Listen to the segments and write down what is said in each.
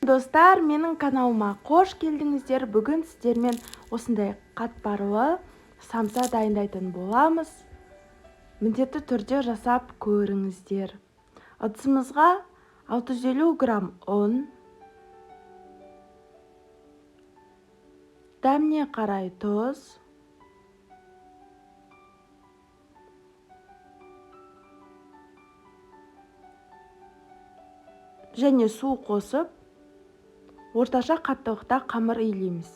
достар, менің каналыма қош келдіңіздер. Бүгін сіздермен осындай қатпарлы самса дайындайтын боламыз. Міндетті түрде жасап көріңіздер. Ыдысымызға 650 грамм ұн, дәміне қарай тұз, және су қосып, орташа қаттылықта қамыр илейміз.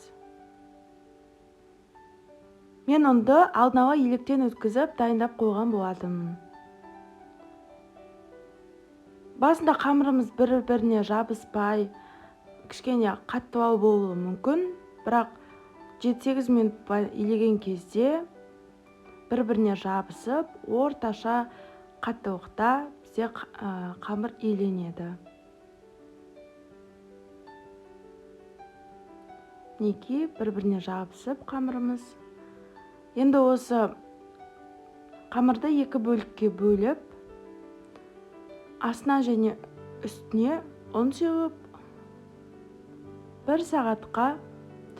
Мен ұнды алдын ала електен өткізіп дайындап қойған болатынмын. Басында қамырымыз бір-біріне жабыспай, кішкене қаттылау болуы мүмкін, бірақ 7-8 минут илеген кезде бір-біріне жабысып, орташа қаттылықта бізде қамыр иленеді. Мінекей бір-біріне жабысып қамырымыз. Енді осы қамырды екі бөлікке бөліп, астына және үстіне ұн сеуіп, 1 сағатқа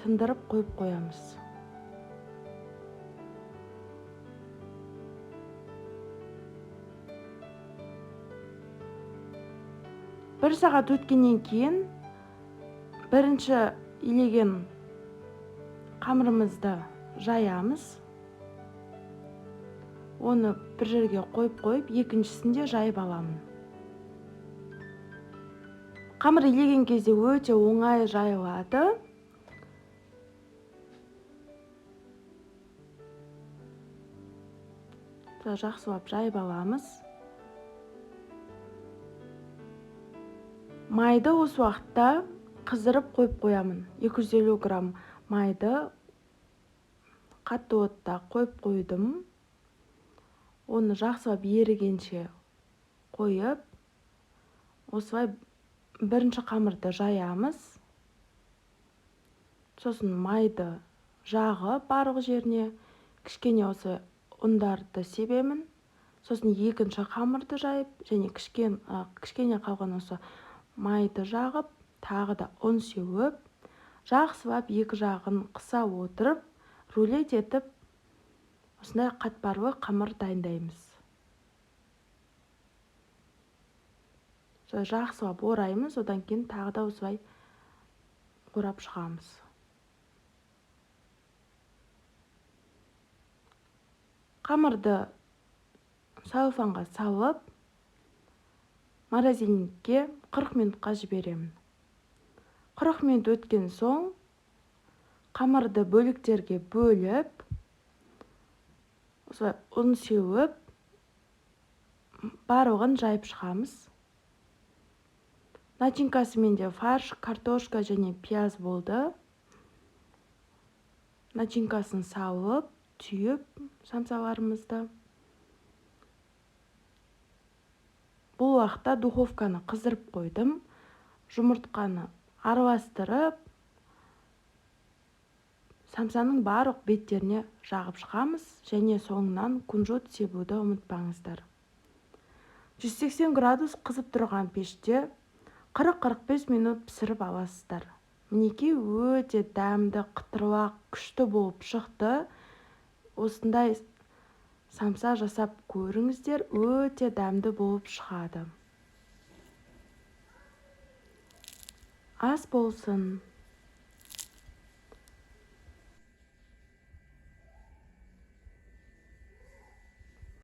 тындырып қойып қоямыз. Бір сағат өткеннен кейін бірінші илеген қамырымызды жаямыз. Оны бір жерге қойып, екіншісінде жайып аламын. Қамыр илеген кезде өте оңай жайылады. Жақсылап жайып аламыз. Майды осы уақытта қыздырып қойып қоямын. 250 грамм майды қатты отта қойып қойдым. Оны жақсылап ерігенше қойып, осылай бірінші қамырды жаямыз. Сосын майды жағып барлық жеріне, кішкене осы ұндарды себемін. Сосын екінші қамырды жайып, және кішкене қалған осы майды жағып, тағы да ұн сеуіп, жақсылап екі жағын қыса отырып, рулет етіп, осындай қатпарлы қамыр дайындаймыз. Жақсылап ораймыз, одан кейін тағы да осылай орап шығамыз. Қамырды целлофанға салып, морозильникке 40 минутқа жіберемін. 40 минут өткен соң, қамырды бөліктерге бөліп, осылай ұн сеуіп, барлығын жайып шығамыз. Начинкасы менде фарш, картошка және пияз болды. Начинкасын салып, түйіп самсаларымызды. Бұл уақытта духовканы қыздырып қойдым. Жұмыртқаны араластырып, самсаның барлық беттеріне жағып шығамыз, және соңынан кунжут себуді ұмытпаңыздар. 180 градус қызып тұрған пеште 40-45 минут пісіріп аласыздар. Мінекей өте дәмді, қытырлақ, күшті болып шықты. Осындай самса жасап көріңіздер, өте дәмді болып шығады. Ас болсын.